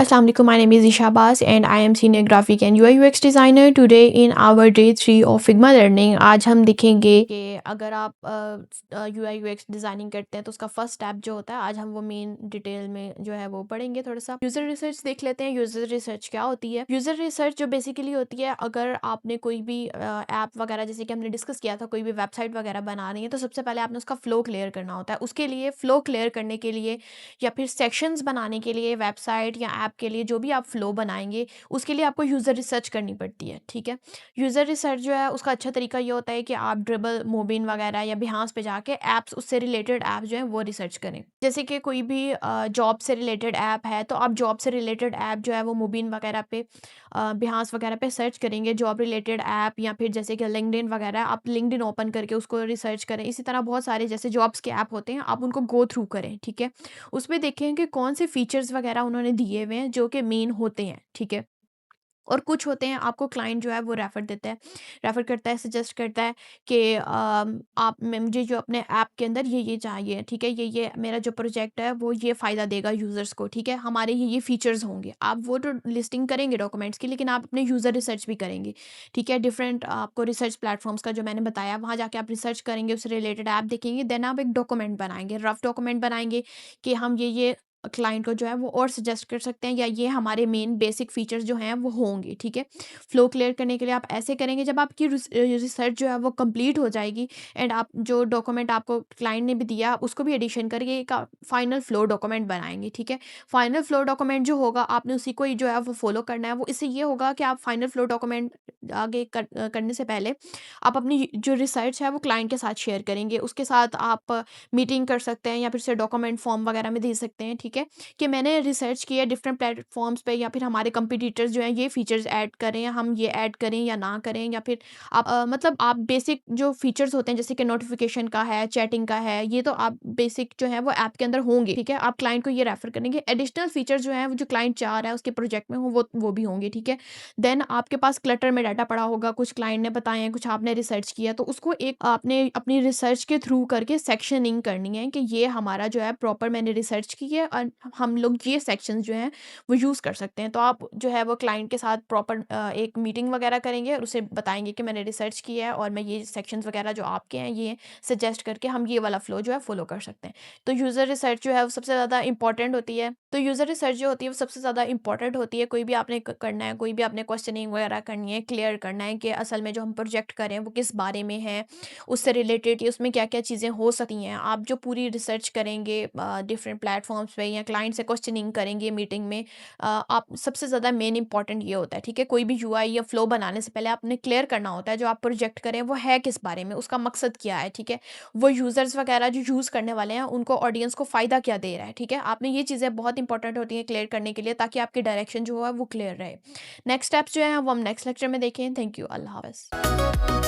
Assalamu alaikum. My name is Isha Abbas and I am senior graphic and UI UX designer. Today in our day 3 of Figma learning आज हम देखेंगे कि अगर आप UI UX designing करते हैं तो उसका फर्स्ट स्टेप जो होता है, आज हम वो मेन डिटेल में जो है वो पढ़ेंगे। थोड़ा सा यूज़र रिसर्च देख लेते हैं। यूज़र रिसर्च क्या होती है? यूज़र रिसर्च जो बेसिकली होती है, अगर आपने कोई भी ऐप वगैरह, जैसे कि हमने डिस्कस किया था, कोई भी वेबसाइट वगैरह बना रही है तो सबसे पहले आपने उसका फ्लो क्लियर करना होता है। उसके लिए फ्लो क्लियर करने के लिए या फिर सेक्शंस बनाने के लिए, वेबसाइट या ऐप के लिए जो भी आप फ्लो बनाएंगे, उसके लिए आपको यूज़र रिसर्च करनी पड़ती है। ठीक है, यूज़र रिसर्च जो है उसका अच्छा तरीका ये होता है कि आप ड्रिबल, मोबिन वगैरह या बिहांस पे जाके ऐप्स, उससे रिलेटेड ऐप जो है वो रिसर्च करें। जैसे कि कोई भी जॉब से रिलेटेड ऐप है तो आप जॉब से रिलेटेड ऐप जो है वो मोबिन वगैरह पे, बिहांस वगैरह पे सर्च करेंगे जॉब रिलेटेड ऐप, या फिर जैसे कि लिंक्डइन वगैरह, आप लिंक्डइन ओपन करके उसको रिसर्च करें। इसी तरह बहुत सारे जैसे जॉब्स के ऐप होते हैं, आप उनको गो थ्रू करें। ठीक है, उसमें देखें कि कौन से फीचर्स वगैरह उन्होंने दिए हुए हैं जो कि मेन होते हैं। ठीक है, और कुछ होते हैं आपको क्लाइंट जो है वो रेफर देता है, रेफर करता है, सजेस्ट करता है कि आप मुझे जो अपने ऐप के अंदर ये चाहिए। ठीक है, ये मेरा जो प्रोजेक्ट है वो ये फ़ायदा देगा यूज़र्स को। ठीक है, हमारे ये फीचर्स होंगे। आप वो तो लिस्टिंग करेंगे डॉक्यूमेंट्स की, लेकिन आप अपने यूज़र रिसर्च भी करेंगे। ठीक है, डिफरेंट आपको रिसर्च प्लेटफॉर्म्स का जो मैंने बताया, वहाँ जाके आप रिसर्च करेंगे, उससे रिलेटेड ऐप देखेंगे, देन आप एक डॉक्यूमेंट बनाएंगे, रफ डॉक्यूमेंट बनाएंगे कि हम ये क्लाइंट को जो है वो और सजेस्ट कर सकते हैं, या ये हमारे मेन बेसिक फीचर्स जो हैं वो होंगे। ठीक है, फ्लो क्लियर करने के लिए आप ऐसे करेंगे। जब आपकी रिसर्च जो है वो कंप्लीट हो जाएगी एंड आप जो डॉक्यूमेंट आपको क्लाइंट ने भी दिया उसको भी एडिशन करके एक फाइनल फ्लो डॉक्यूमेंट बनाएंगे। ठीक है, फाइनल फ्लो डॉक्यूमेंट जो होगा आपने उसी को ही जो है वो फॉलो करना है। वो इससे ये होगा कि आप फाइनल फ्लो डॉक्यूमेंट आगे करने से पहले आप अपनी जो रिसर्च है वो क्लाइंट के साथ शेयर करेंगे। उसके साथ आप मीटिंग कर सकते हैं या फिर से डॉक्यूमेंट फॉर्म वगैरह में दे सकते हैं। ठीक है, कि मैंने रिसर्च किया डिफरेंट प्लेटफॉर्म्स पे, या फिर हमारे कंपटीटर्स जो हैं ये फीचर्स ऐड करें, हम ये ऐड करें या ना करें, या फिर आप मतलब आप बेसिक जो फीचर्स होते हैं जैसे कि नोटिफिकेशन का है, चैटिंग का है, ये तो आप बेसिक जो है वो ऐप के अंदर होंगे। ठीक है, आप क्लाइंट को ये रेफर करेंगे। एडिशनल फीचर जो है वो जो क्लाइंट चाह रहा है उसके प्रोजेक्ट में हो, वो भी होंगे। ठीक है, देन आपके पास क्लटर में डाटा पड़ा होगा, कुछ क्लाइंट ने बताए हैं, कुछ आपने रिसर्च किया, तो उसको एक आपने अपनी रिसर्च के थ्रू करके सेक्शनिंग करनी है कि ये हमारा जो है प्रॉपर मैंने रिसर्च की है और हम लोग ये सेक्शंस जो हैं वो यूज़ कर सकते हैं। तो आप जो है वो क्लाइंट के साथ प्रॉपर एक मीटिंग वगैरह करेंगे और उसे बताएंगे कि मैंने रिसर्च किया है और मैं ये सेक्शंस वगैरह जो आपके हैं ये सजेस्ट करके हम ये वाला फ्लो जो है फॉलो कर सकते हैं। तो यूज़र रिसर्च जो है वो सबसे ज़्यादा इंपॉर्टेंट होती है। तो यूज़र रिसर्च जो होती है वो सबसे ज़्यादा इंपॉर्टेंट होती है। कोई भी आपने करना है, कोई भी आपने क्वेश्चनिंग वगैरह करनी है, क्लियर करना है कि असल में जो हम प्रोजेक्ट करें वो किस बारे में है, उससे रिलेटेड उसमें क्या-क्या चीज़ें हो सकती हैं। आप जो पूरी रिसर्च करेंगे डिफरेंट प्लेटफ़ॉर्म्स पे या क्लाइंट से क्वेश्चनिंग करेंगे मीटिंग में, आप सबसे ज़्यादा मेन इंपॉर्टेंट ये होता है। ठीक है, कोई भी यूआई या फ्लो बनाने से पहले आपने क्लियर करना होता है जो आप प्रोजेक्ट करें वो है किस बारे में, उसका मकसद क्या है। ठीक है, वो यूज़र्स वगैरह जो यूज़ करने वाले हैं उनको, ऑडियंस को फ़ायदा क्या दे रहा है। ठीक है, आपने ये चीज़ें बहुत इंपॉर्टेंट होती हैं क्लियर करने के लिए, ताकि आपकी डायरेक्शन जो है वो क्लियर रहे। नेक्स्ट स्टेप्स जो है वो हम नेक्स्ट लेक्चर में देखें। थैंक यू, अल्लाह हाफ़िज़।